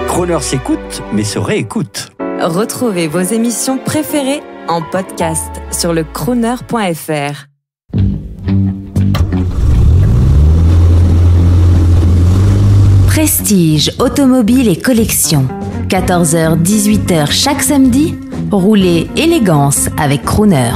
Crooner s'écoute, mais se réécoute. Retrouvez vos émissions préférées en podcast sur le crooner.fr. Prestige, automobile et collection. 14h-18h chaque samedi. Roulez élégance avec Crooner.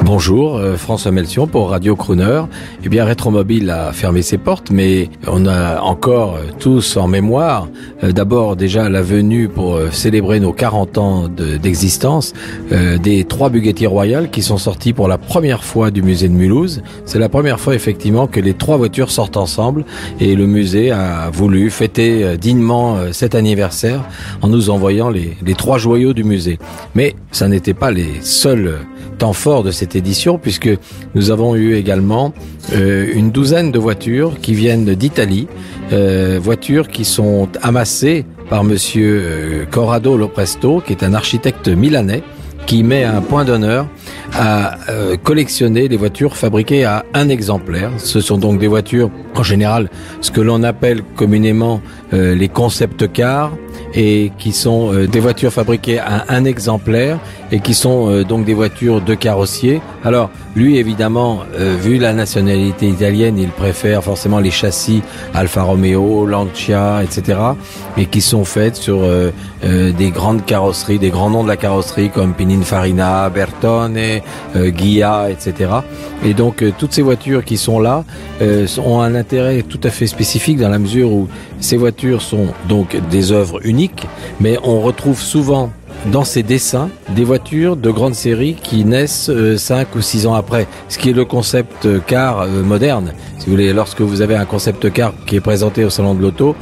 Bonjour, François Melchion pour Radio Crooner. Eh bien, Rétromobile a fermé ses portes, mais on a encore tous en mémoire, d'abord déjà la venue pour célébrer nos 40 ans d'existence, des 3 Bugatti Royales qui sont sortis pour la première fois du musée de Mulhouse. C'est la première fois effectivement que les 3 voitures sortent ensemble et le musée a voulu fêter dignement cet anniversaire en nous envoyant les 3 joyaux du musée. Mais ça n'était pas les seuls temps forts de cette édition, puisque nous avons eu également une douzaine de voitures qui viennent d'Italie, voitures qui sont amassées par monsieur Corrado Lopresto, qui est un architecte milanais, qui met un point d'honneur à collectionner les voitures fabriquées à un exemplaire. Ce sont donc des voitures, en général, ce que l'on appelle communément les concept cars, et qui sont des voitures fabriquées à un exemplaire et qui sont donc des voitures de carrossier. Alors, lui, évidemment, vu la nationalité italienne, il préfère forcément les châssis Alfa Romeo, Lancia, etc. et qui sont faites sur des grandes carrosseries, des grands noms de la carrosserie comme Pininfarina, Bertone, Ghia, etc. Et donc, toutes ces voitures qui sont là ont un intérêt tout à fait spécifique dans la mesure où ces voitures sont donc des œuvres uniques, mais on retrouve souvent dans ces dessins des voitures de grande série qui naissent 5 ou 6 ans après, ce qui est le concept car moderne. Si vous voulez, lorsque vous avez un concept car qui est présenté au salon de l'auto,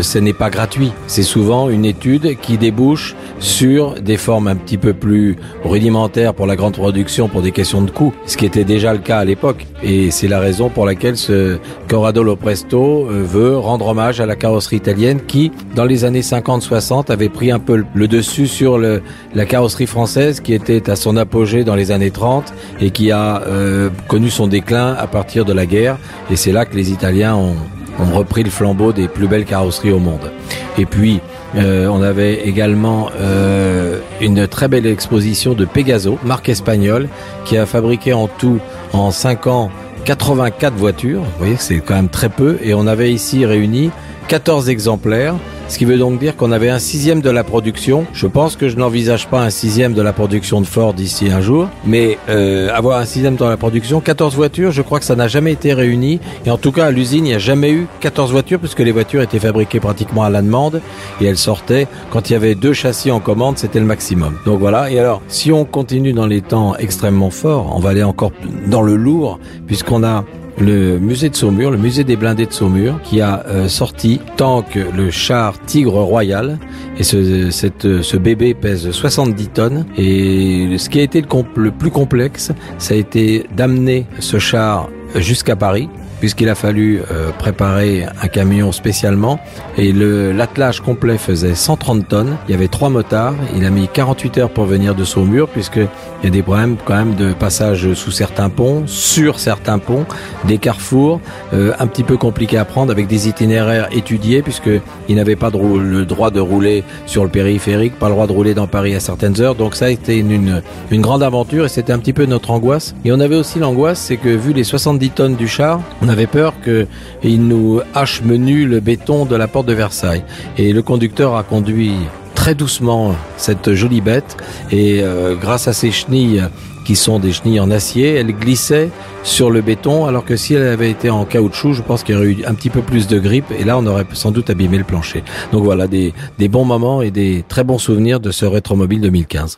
ce n'est pas gratuit. C'est souvent une étude qui débouche sur des formes un petit peu plus rudimentaires pour la grande production, pour des questions de coût, ce qui était déjà le cas à l'époque. Et c'est la raison pour laquelle ce Corrado Lopresto veut rendre hommage à la carrosserie italienne qui, dans les années 50-60, avait pris un peu le dessus sur la carrosserie française qui était à son apogée dans les années 30 et qui a connu son déclin à partir de la guerre. Et c'est là que les Italiens ont repris le flambeau des plus belles carrosseries au monde. Et puis, on avait également une très belle exposition de Pegaso, marque espagnole, qui a fabriqué en tout, en 5 ans, 84 voitures. Vous voyez, c'est quand même très peu. Et on avait ici réuni 14 exemplaires. Ce qui veut donc dire qu'on avait un 6e de la production. Je pense que je n'envisage pas un 6e de la production de Ford d'ici un jour, mais avoir un 6e dans la production, 14 voitures, je crois que ça n'a jamais été réuni. Et en tout cas, à l'usine, il n'y a jamais eu 14 voitures, puisque les voitures étaient fabriquées pratiquement à la demande, et elles sortaient, quand il y avait 2 châssis en commande, c'était le maximum. Donc voilà, et alors, si on continue dans les temps extrêmement forts, on va aller encore dans le lourd, puisqu'on a le musée de Saumur, le musée des blindés de Saumur, qui a sorti Tank, le char Tigre Royal. Et ce bébé pèse 70 tonnes. Et ce qui a été le plus complexe, ça a été d'amener ce char jusqu'à Paris, puisqu'il a fallu préparer un camion spécialement. Et l'attelage complet faisait 130 tonnes. Il y avait 3 motards. Il a mis 48 heures pour venir de Saumur, puisqu'il y a des problèmes quand même de passage sous certains ponts, sur certains ponts, des carrefours, un petit peu compliqués à prendre, avec des itinéraires étudiés, puisqu'il n'avait pas le droit de rouler sur le périphérique, pas le droit de rouler dans Paris à certaines heures. Donc ça a été une grande aventure, et c'était un petit peu notre angoisse. Et on avait aussi l'angoisse, c'est que vu les 70 tonnes du char, on avait peur qu'il nous hache menu le béton de la porte de Versailles. Et le conducteur a conduit très doucement cette jolie bête, et grâce à ses chenilles qui sont des chenilles en acier, elle glissait sur le béton, alors que si elle avait été en caoutchouc, je pense qu'il y aurait eu un petit peu plus de grippe, et là on aurait sans doute abîmé le plancher. Donc voilà, des bons moments et des très bons souvenirs de ce Rétromobile 2015.